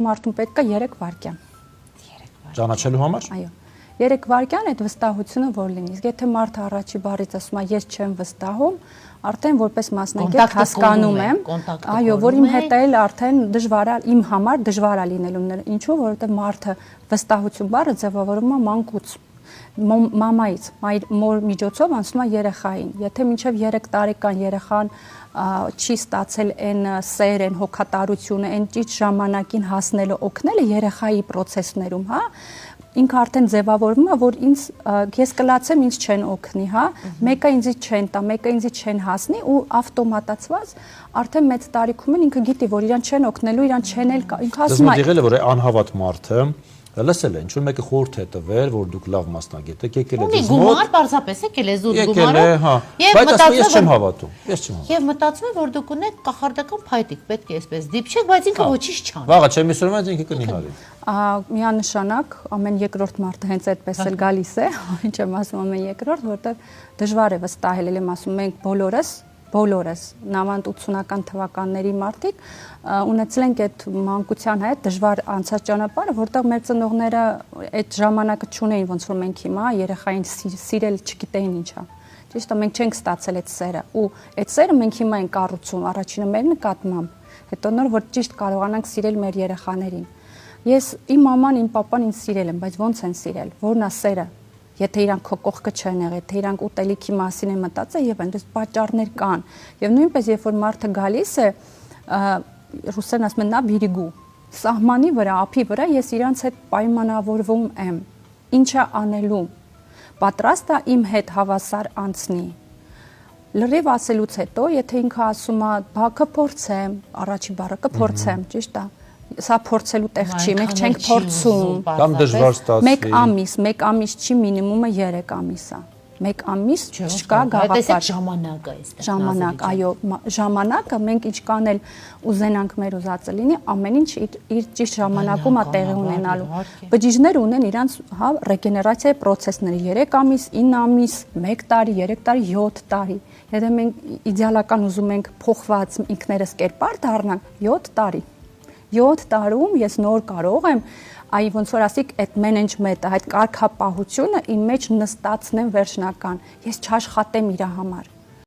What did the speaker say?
Մարդուն պետք է 3 վայրկյան։ Ճանաչելու համար։ Այո։ 3 վայրկյան այդ վստահությունը որ լինի։ Իսկ եթե մարդը առաջի բառից ասում է ես չեմ վստահում, արդեն որպես մասնագետ հասկանում եմ, այո, որ իմ հետ էլ արդեն դժվար է, իմ համար դժվար է լինելու։ Ինչու՞, որովհետև մարդը վստահություն բառը ձևավորում է մանկուց, մամայից, մոր միջոցով անցնում է երեխային։ Եթե մինչև 3 տարեկան երեխան չի ստացել այն սեր, այն հոգատարությունը, այն ճիշտ ժամանակին հասնելը, օգնելը երեխայի process-ներում, հա, ինքը արդեն ձևավորվում է, որ ես կլացեմ, ինձ չեն օգնի, հա, մեկը ինձից չեն տա, մեկը ինձից չեն հասնի ու ավտոմատացված արդեն մեծ տարիքում էլ ինքը գիտի, որ իրան չեն օգնելու, իրան չեն էլ ինքը ասում է։ Դες եղել է որ անհավատ մարդը լսել է, ինչ-որ մեկը խորհուրդ է տվել, որ դուք լավ մասնագետ եք, եկել եք ձեզ մոտ։ Գումար պարզապես եկել է զուտ գումարը։ Բայց ասում ես չեմ հավատում, ես չեմ հավատում։ Եվ մտածում եմ, որ դուք ունեք կախարդական փայտիկ, պետք է այսպես դիպչեք, բայց ինքը ոչինչ չան։ Վաղը չեմ իսուրում, բայց ինքը կնի հարի։ Միանշանակ ամեն երկրորդ մարդը հենց այդպես էլ գալիս է, ինչ եմ ասում ամեն երկրորդ, որտեղ դժվար է վստահել, եմ ասում մենք բոլորս նամանդ 80-ական թվականների մարդիկ ունեցել ենք այդ մանկության հետ դժվար անցած ճանապարհը, որտեղ մեր ծնողները այդ ժամանակը չունեին, ոնց որ մենք հիմա երեխային սիրել չգիտեին ինչա։ Ճիշտ է, մենք չենք ստացել այդ սերը ու այդ սերը մենք հիմա ենք կառուցում առաջինը մեր նկատմամբ, հետո նոր որ ճիշտ կարողանանք սիրել մեր երեխաներին։ Ես իմ մաման, իմ պապան ինձ սիրել են, բայց ոնց են սիրել, որն է սերը։ Եթե իրանք քո կողքը չեն եղել, եթե իրանք ուտելիքի մասին են մտածել եւ այնպես պատճառներ կան։ Եվ նույնպես երբ որ մարդը գալիս է, ռուսերեն ասում են նա բիրիգու, սահմանի վրա, ափի վրա ես իրանց հետ պայմանավորվում եմ։ Ինչա անելու։ Պատրաստ է իմ հետ հավասար անցնի։ Լրիվ ասելուց հետո, եթե ինքը ասում է, բա կփորձեմ, առաջի բառը կփորձեմ, ճիշտ է։ Սա փորձելու տեղ չի, մենք չենք փորձում։ Կամ դժվար ստացվի։ 1 ամիս չի, մինիմումը 3 ամիս է։ 1 ամիս չկա գաղափար։ Տեսեք ժամանակը այստեղ։ Ժամանակ, այո, ժամանակը մենք ինչքան էլ ուզենանք մեր ուզածը լինի, ամեն ինչ իր ճիշտ ժամանակում է տեղի ունենալու։ Բջիջները ունեն իրանց, հա, ռեգեներացիայի process-ները 3 ամիս, 9 ամիս, 1 տարի, 3 տարի, 7 տարի։ Եթե մենք իդեալական ուզում ենք փոխված ինքներս կերպար դառնանք, 7 տարի։ 7 տարում ես նոր կարող եմ այ ոնց որ ասիկ այդ մենեջմենտը, այդ կարգապահությունը իմ մեջ նստածնեմ վերջնական։ Ես չաշխատեմ իր համար։